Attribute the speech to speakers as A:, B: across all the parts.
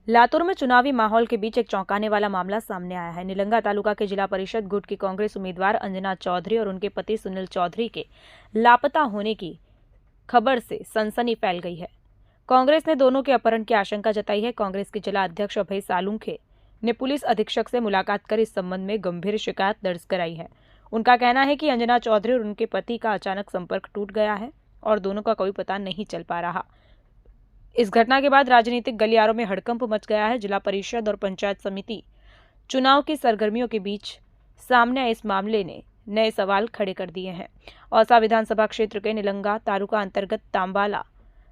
A: लातूर में चुनावी माहौल के बीच एक चौंकाने वाला मामला सामने आया है। निलंगा तालुका के जिला परिषद गुट की कांग्रेस उम्मीदवार अंजना चौधरी और उनके पति सुनील चौधरी के लापता होने की खबर से सनसनी फैल गई है। कांग्रेस ने दोनों के अपहरण की आशंका जताई है। कांग्रेस के जिला अध्यक्ष अभय सालुंखे ने पुलिस अधीक्षक से मुलाकात कर इस संबंध में गंभीर शिकायत दर्ज कराई है। उनका कहना है कि अंजना चौधरी और उनके पति का अचानक संपर्क टूट गया है और दोनों का कोई पता नहीं चल पा रहा। इस घटना के बाद राजनीतिक गलियारों में हड़कंप मच गया है। जिला परिषद और पंचायत समिति चुनाव की सरगर्मियों के बीच सामने आए इस मामले ने नए सवाल खड़े कर दिए हैं। औसा विधानसभा क्षेत्र के निलंगा तालुका अंतर्गत तांबाला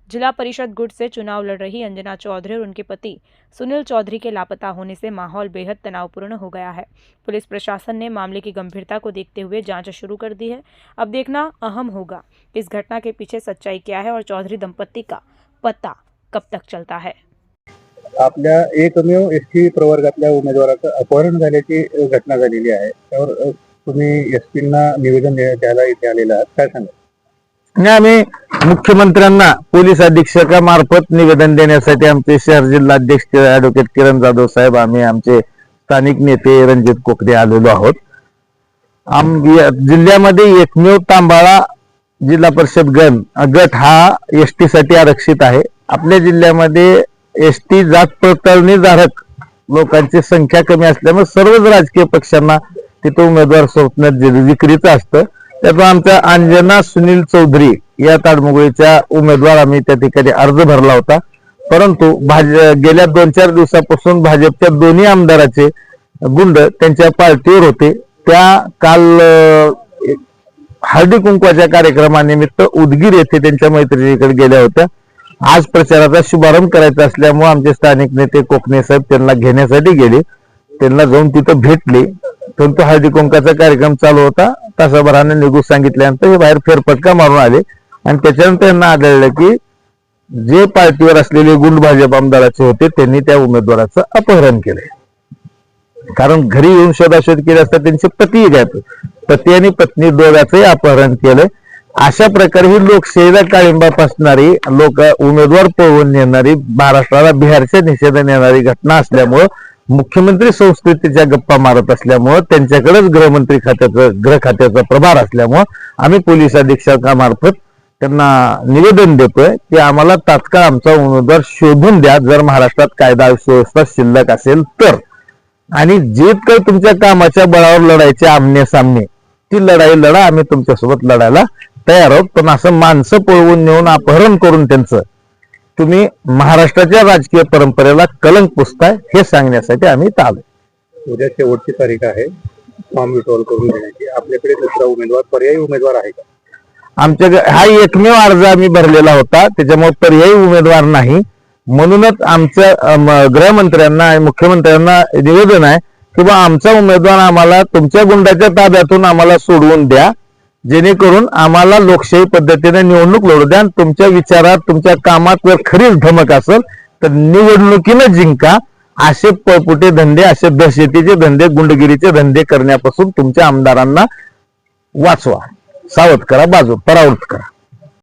A: जिला परिषद गुट से चुनाव लड़ रही अंजना चौधरी और उनके पति सुनील चौधरी के लापता होने से माहौल बेहद तनावपूर्ण हो गया है। पुलिस प्रशासन ने मामले की गंभीरता को देखते हुए जांच शुरू कर दी है। अब देखना अहम होगा इस घटना के पीछे सच्चाई क्या है और चौधरी दंपत्ति का पता कब तक चलता है।
B: आपल्या एकमेव एसटी प्रवर्गातल्या उमेदवाराचं अपहरण झाल्याची घटना झालेली आहे। त्यावर तुम्ही एसपींना निवेदन द्यायला इथे आलेला आहात, काय सांगाल?
C: आम्ही मुख्यमंत्र्यांना पोलीस अधीक्षकामार्फत निवेदन देण्यासाठी आमचे शहर जिल्हा अध्यक्ष ॲडव्होकेट किरण जाधव साहेब, आम्ही आमचे स्थानिक नेते रणजित कोकरे आलेलो आहोत। जिल्ह्यामध्ये एकमेव तांबाळा जिल्हा परिषद गट हा एसटी साठी आरक्षित आहे। आपल्या जिल्ह्यामध्ये एसटी जात पडताळणीधारक लोकांची संख्या कमी असल्यामुळे सर्वच राजकीय पक्षांना तिथे उमेदवार स्वप्नात विक्रीचं असतं। त्यातून आमच्या अंजना सुनील चौधरी या ताडमुगळीच्या उमेदवार आम्ही त्या ठिकाणी अर्ज भरला होता, परंतु गेल्या 2-4 दिवसापासून भाजपच्या दोन्ही आमदाराचे गुंड त्यांच्या पार्टीवर होते। त्या काल हळदी कुंकवाच्या कार्यक्रमानिमित्त उदगीर येथे त्यांच्या मैत्रिणीकडे गेल्या होत्या। आज प्रचाराचा शुभारंभ करायचा असल्यामुळे आमचे स्थानिक नेते कोकणे साहेब त्यांना घेण्यासाठी गेले। त्यांना जाऊन तिथं भेटले, परंतु हळदी कुंकाचा कार्यक्रम चालू होता। तासाभराने निघू सांगितल्यानंतर हे बाहेर फेरफटका मारून आले आणि त्याच्यानंतर त्यांना आढळलं की जे पार्टीवर असलेले गुंड भाजप आमदाराचे होते त्यांनी त्या उमेदवाराचं अपहरण केले। कारण घरी येऊन शोधाशोध केली असता त्यांचे पती गेले, पती आणि पत्नी दोघांचंही अपहरण केलं। अशा प्रकारे ही लोकशाहीला काळिंबा फासणारी लोक उमेदवार पळवून नेणारी महाराष्ट्राला बिहारच्या निषेधाने येणारी घटना असल्यामुळे मुख्यमंत्री संस्कृतीच्या गप्पा मारत असल्यामुळे त्यांच्याकडेच गृह खात्याचा प्रभार असल्यामुळे आम्ही पोलीस अधीक्षकामार्फत त्यांना निवेदन देतोय की आम्हाला तात्काळ आमचा उमेदवार शोधून द्या, जर महाराष्ट्रात कायदा सुव्यवस्था शिल्लक असेल तर। आणि जे काही तुमच्या कामाच्या बळावर लढायचे आमने सामने ती लढाई लढा, आम्ही तुमच्यासोबत लढायला तयार आहोत। पण असं माणसं पळवून नेऊन अपहरण करून त्यांचं तुम्ही महाराष्ट्राच्या राजकीय परंपरेला कलंक पुसताय हे सांगण्यासाठी आम्ही इथं आलोय।
B: उद्या शेवटची तारीख आहे फॉर्म विड्रॉल करून देण्याची। आपल्याकडे दुसरा उमेदवार, पर्यायी उमेदवार आहे का?
C: आमच्या हा एकमेव अर्ज आम्ही भरलेला होता, त्याच्यामुळे पर्यायी उमेदवार नाही। म्हणूनच आमच्या गृहमंत्र्यांना आणि मुख्यमंत्र्यांना निवेदन आहे की बा आमचा उमेदवार आम्हाला तुमच्या गुंडाच्या ताब्यातून आम्हाला सोडवून द्या, जेणेकरून आम्हाला लोकशाही पद्धतीने निवडणूक लढू द्या। तुमच्या विचारात तुमच्या कामात जर खरीच धमक असेल तर निवडणुकीनं जिंका। असे पळपुटे धंदे, असे दहशतीचे धंदे, गुंडगिरीचे धंदे करण्यापासून तुमच्या आमदारांना वाचवा, सावध करा, परावृत्त करा।